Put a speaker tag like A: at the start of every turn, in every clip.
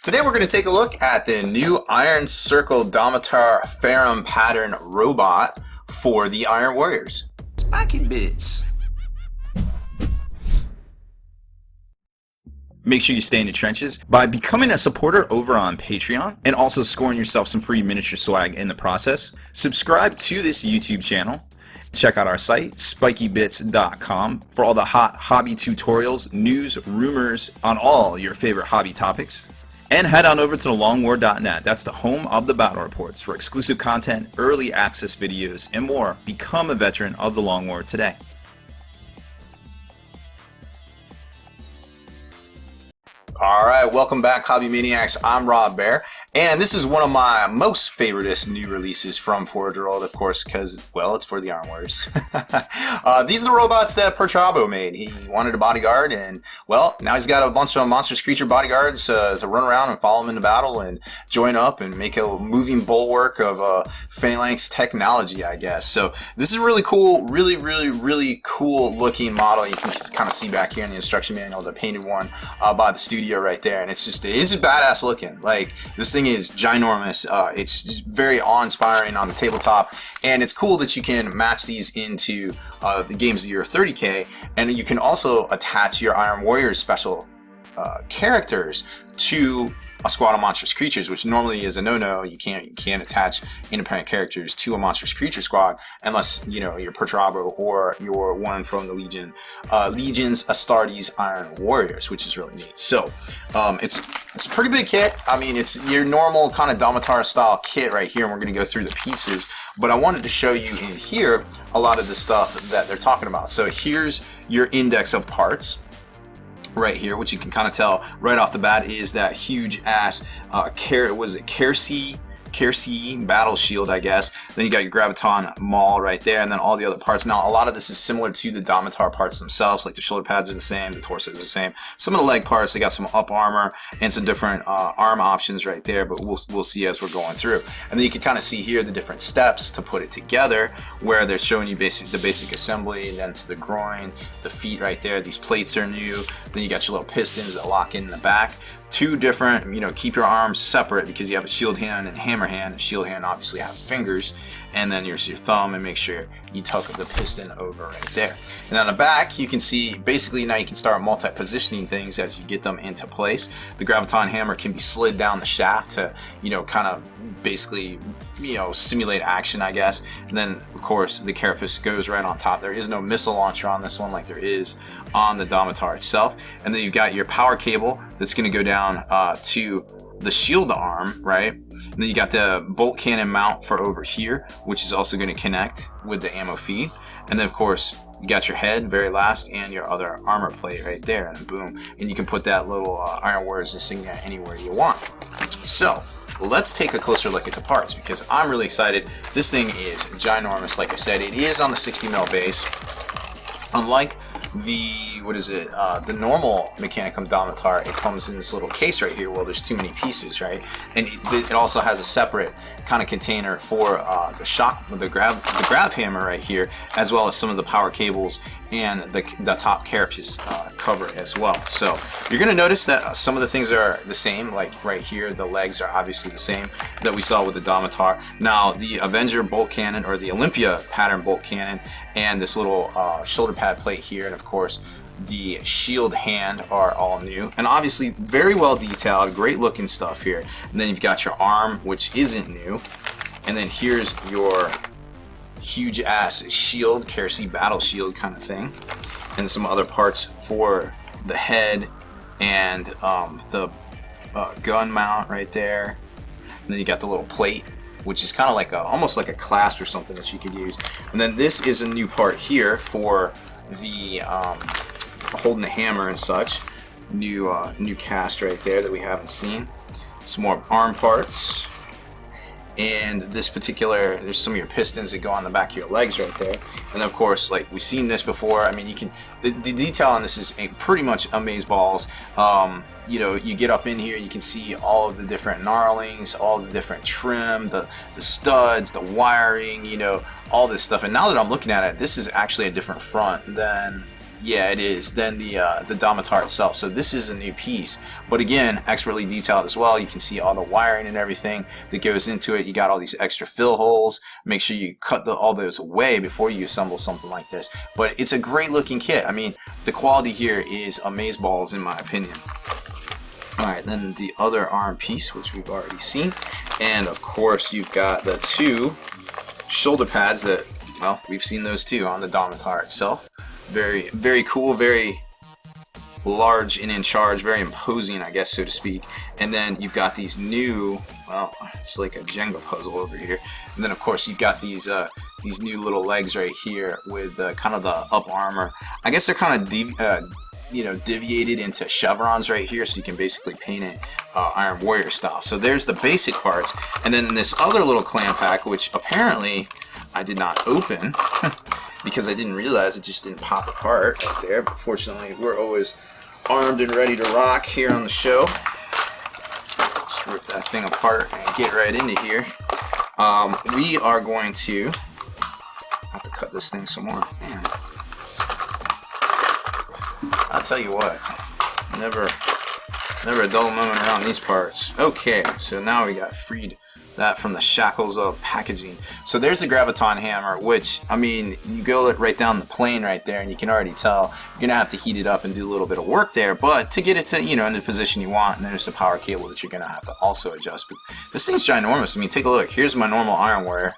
A: Today we're going to take a look at the new Iron Circle Domitar Ferrum pattern robot for the Iron Warriors. Spiky bits. Make sure you stay in the trenches by becoming a supporter over on Patreon and also scoring yourself some free miniature swag in the process. Subscribe to this YouTube channel. Check out our site, spikybits.com, for all the hot hobby tutorials, news, rumors on all your favorite hobby topics. And head on over to thelongwar.net. That's the home of the battle reports for exclusive content, early access videos, and more. Become a veteran of the Long War today. Alright, welcome back, Hobby Maniacs. I'm Baer, and this is one of my most favoriteest new releases from Forge World, of course, because, well, it's for the Iron Warriors. These are the robots that Pertrabo made. He wanted a bodyguard, and, well, now he's got a bunch of monstrous creature bodyguards to run around and follow him into battle and join up and make a moving bulwark of phalanx technology, I guess. So this is really cool, really cool looking model. You can kind of see back here in the instruction manual, the painted one by the studio right there, and it's just badass looking. Like, this thing is ginormous. It's just very awe-inspiring on the tabletop, and it's cool that you can match these into the games of your 30K, and you can also attach your Iron Warriors special characters to a squad of monstrous creatures, which normally is a no-no. You can't attach independent characters to a monstrous creature squad unless, you know, you're Pertrabo or you're one from the Legion's Astartes Iron Warriors, which is really neat. So it's a pretty big kit. I mean, it's your normal kind of Domitar style kit right here, and we're going to go through the pieces, but I wanted to show you in here a lot of the stuff that they're talking about. So here's your index of parts right here, which you can kind of tell right off the bat is that huge ass Kairsey battle shield, I guess. Then you got your Graviton Maul right there, and then all the other parts. Now, a lot of this is similar to the Domitar parts themselves, like the shoulder pads are the same, the torso is the same. Some of the leg parts, they got some up armor and some different arm options right there, but we'll see as we're going through. And then you can kind of see here the different steps to put it together, where they're showing you the basic assembly, and then to the groin, the feet right there. These plates are new. Then you got your little pistons that lock in the back. Two different, you know, keep your arms separate because you have a shield hand and hammer hand. A shield hand obviously has fingers, and then here's your thumb, and make sure you tuck the piston over right there. And on the back, you can see basically now you can start multi-positioning things as you get them into place. The Graviton hammer can be slid down the shaft to, you know, kind of basically, you know, simulate action, I guess. And then, of course, the carapace goes right on top. There is no missile launcher on this one like there is on the Domitar itself. And then you've got your power cable that's going to go down to the shield arm, right? And then you got the bolt cannon mount for over here, which is also going to connect with the ammo feed. And then, of course, you got your head, very last, and your other armor plate right there, and boom. And you can put that little Iron Warriors insignia anywhere you want. So let's take a closer look at the parts, because I'm really excited. This thing is ginormous. Like I said, it is on the 60mm base. Unlike the, the normal Mechanicum Domitar, it comes in this little case right here. Well, there's too many pieces, right? And it also has a separate kind of container for the grav hammer right here, as well as some of the power cables and the top carapace cover as well. So you're going to notice that some of the things are the same, like right here, the legs are obviously the same that we saw with the Domitar. Now, the Avenger bolt cannon, or the Olympia pattern bolt cannon, and this little shoulder pad plate here, and of course the shield hand are all new, and obviously very well detailed, great looking stuff here. And then you've got your arm, which isn't new, and then here's your huge ass shield, Kairsey battle shield kind of thing, and some other parts for the head and the gun mount right there. And then you got the little plate, which is kind of like almost like a clasp or something that you could use. And then this is a new part here for the holding the hammer and such. New cast right there that we haven't seen. Some more arm parts. And this particular, there's some of your pistons that go on the back of your legs right there. And of course, like we've seen this before. I mean, you can, the detail on this is pretty much amazeballs. You know, you get up in here, you can see all of the different gnarlings, all the different trim, the studs, the wiring, you know, all this stuff. And now that I'm looking at it, this is actually a different front than yeah, it is, than the Domitar itself. So this is a new piece, but again, expertly detailed as well. You can see all the wiring and everything that goes into it. You got all these extra fill holes. Make sure you cut all those away before you assemble something like this. But it's a great looking kit. I mean, the quality here is amazeballs in my opinion. Alright, then the other arm piece, which we've already seen. And of course, you've got the two shoulder pads that, well, we've seen those too on the Domitar itself. Very, very cool, very large and in charge, very imposing, I guess, so to speak. And then you've got these new, well, it's like a Jenga puzzle over here. And then, of course, you've got these new little legs right here with kind of the up armor. I guess they're kind of deviated into chevrons right here, so you can basically paint it Iron Warrior style. So there's the basic parts, and then in this other little clam pack, which apparently I did not open because I didn't realize it just didn't pop apart right there. But fortunately, we're always armed and ready to rock here on the show. Just rip that thing apart and get right into here. We are going to have to cut this thing some more. Man. I'll tell you what, never a dull moment around these parts. Okay, so now we got freed that from the shackles of packaging. So there's the graviton hammer, which, I mean, you go right down the plane right there, and you can already tell you're gonna have to heat it up and do a little bit of work there, but to get it to, you know, in the position you want. And there's the power cable that you're gonna have to also adjust. But this thing's ginormous. I mean, take a look. Here's my normal Iron Warrior.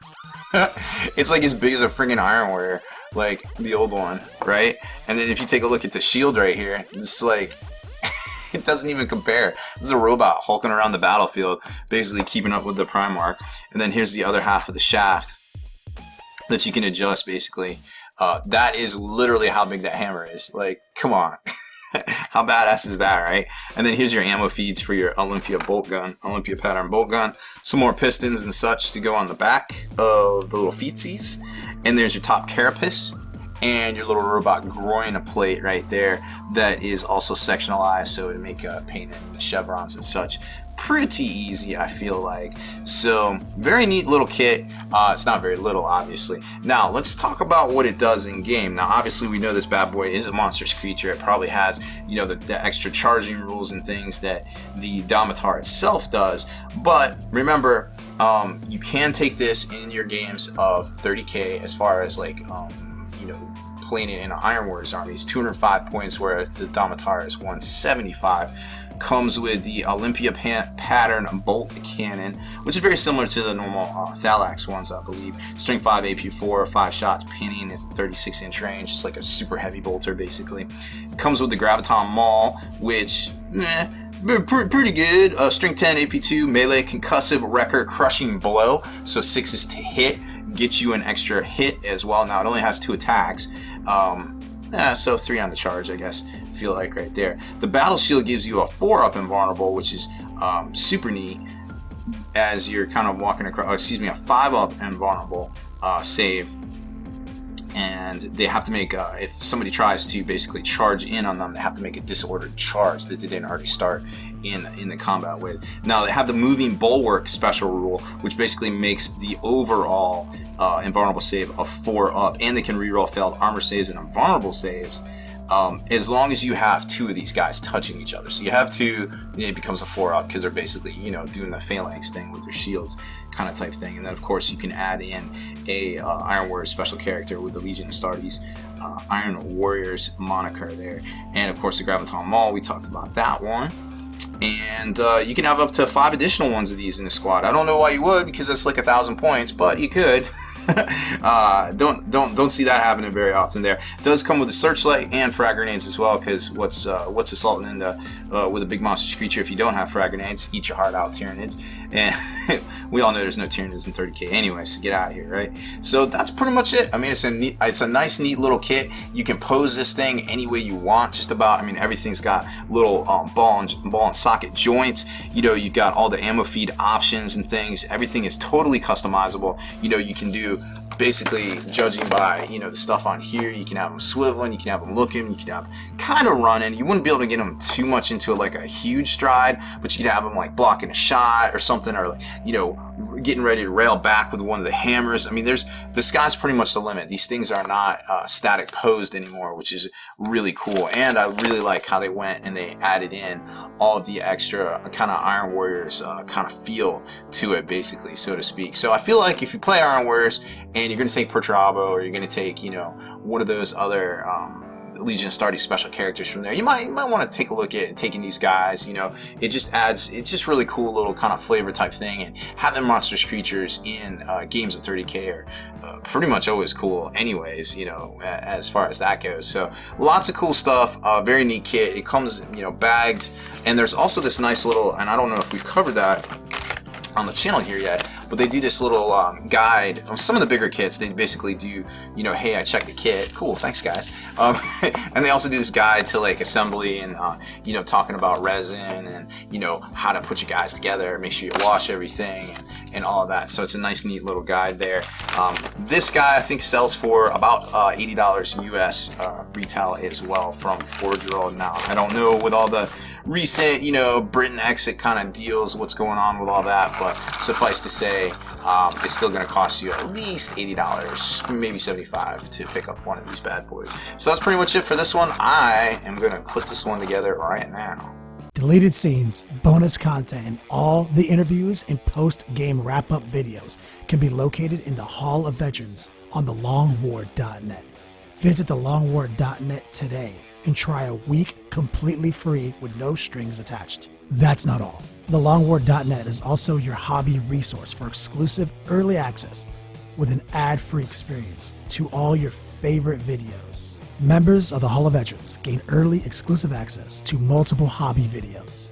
A: It's like as big as a friggin' Iron Warrior, like the old one, right? And then if you take a look at the shield right here, it's like it doesn't even compare. This is a robot hulking around the battlefield, basically keeping up with the Primarch. And then here's the other half of the shaft that you can adjust, basically. That is literally how big that hammer is. Like, come on. How badass is that, right? And then here's your ammo feeds for your Olympia bolt gun, Olympia pattern bolt gun. Some more pistons and such to go on the back of the little feetsies. And there's your top carapace and your little robot groin plate right there that is also sectionalized, so to make painting the chevrons and such pretty easy, I feel like. So very neat little kit. It's not very little, obviously. Now let's talk about what it does in game. Now obviously we know this bad boy is a monstrous creature. It probably has, you know, the extra charging rules and things that the Domitar itself does, but remember, you can take this in your games of 30k as far as like you know, playing it in an Iron Warriors army. It's 205 points, whereas the Domitar is 175. Comes with the Olympia pattern bolt cannon, which is very similar to the normal Thalax ones, I believe. Strength 5, AP 4, 5 shots, pinning. It's 36-inch range. It's like a super heavy bolter, basically. It comes with the Graviton Maul, which, pretty good. Strength 10, AP 2, melee, concussive, wrecker, crushing blow. So 6 is to hit. Gets you an extra hit as well. Now it only has 2 attacks. So 3 on the charge, I guess. Feel like right there. The battle shield gives you a 4-up invulnerable, which is super neat as you're kind of walking across. Excuse me, a 5-up invulnerable save, and they have to make if somebody tries to basically charge in on them, they have to make a disordered charge that they didn't already start in the combat with. Now they have the moving bulwark special rule, which basically makes the overall invulnerable save a 4-up, and they can reroll failed armor saves and invulnerable saves. As long as you have 2 of these guys touching each other. So you have 2, it becomes a 4-up because they're basically, you know, doing the phalanx thing with their shields kind of type thing. And then of course you can add in a Iron Warrior special character with the Legion Astartes Iron Warriors moniker there. And of course the Graviton Maul, we talked about that one. And you can have up to 5 additional ones of these in the squad. I don't know why you would, because that's like 1,000 points, but you could. Don't see that happening very often there. It does come with a searchlight and frag grenades as well, because what's assaulting into with a big monstrous creature if you don't have frag grenades? Eat your heart out, Tyranids. And we all know there's no Tyranids in 30k anyway, so get out of here, right? So that's pretty much it. I mean, it's a nice, neat little kit. You can pose this thing any way you want, just about. I mean, everything's got little ball and socket joints. You know, you've got all the ammo feed options and things. Everything is totally customizable. You know, you can do basically, judging by, you know, the stuff on here, you can have them swiveling, you can have them looking, you can have kind of running. You wouldn't be able to get them too much into like a huge stride, but you could have them like blocking a shot or something, or like, you know, getting ready to rail back with one of the hammers. I mean, the sky's pretty much the limit. These things are not static posed anymore, which is really cool. And I really like how they went and they added in all of the extra kind of Iron Warriors kind of feel to it, basically, so to speak. So I feel like if you play Iron Warriors and you're going to take Perturabo, or you're going to take, you know, one of those other Legion of Astartes special characters from there, you might want to take a look at taking these guys. You know, it just adds, it's just really cool little kind of flavor type thing, and having monstrous creatures in games of 30k are pretty much always cool anyways, you know, as far as that goes. So lots of cool stuff, very neat kit. It comes, you know, bagged, and there's also this nice little, and I don't know if we've covered that on the channel here yet, but they do this little guide of some of the bigger kits. They basically do, you know, hey, I checked the kit, cool, thanks guys. And they also do this guide to like assembly and you know, talking about resin and, you know, how to put your guys together, make sure you wash everything and all of that. So it's a nice neat little guide there. This guy I think sells for about $80 US retail as well from Forge World. Now I don't know with all the recent, you know, Britain exit kind of deals, what's going on with all that, but suffice to say, it's still going to cost you at least $80, maybe $75 to pick up one of these bad boys. So that's pretty much it for this one. I am going to put this one together right now.
B: Deleted scenes, bonus content, and all the interviews and post-game wrap-up videos can be located in the Hall of Veterans on thelongwar.net. Visit thelongwar.net today and try a week completely free with no strings attached. That's not all. TheLongWar.net is also your hobby resource for exclusive early access with an ad-free experience to all your favorite videos. Members of the Hall of Veterans gain early exclusive access to multiple hobby videos.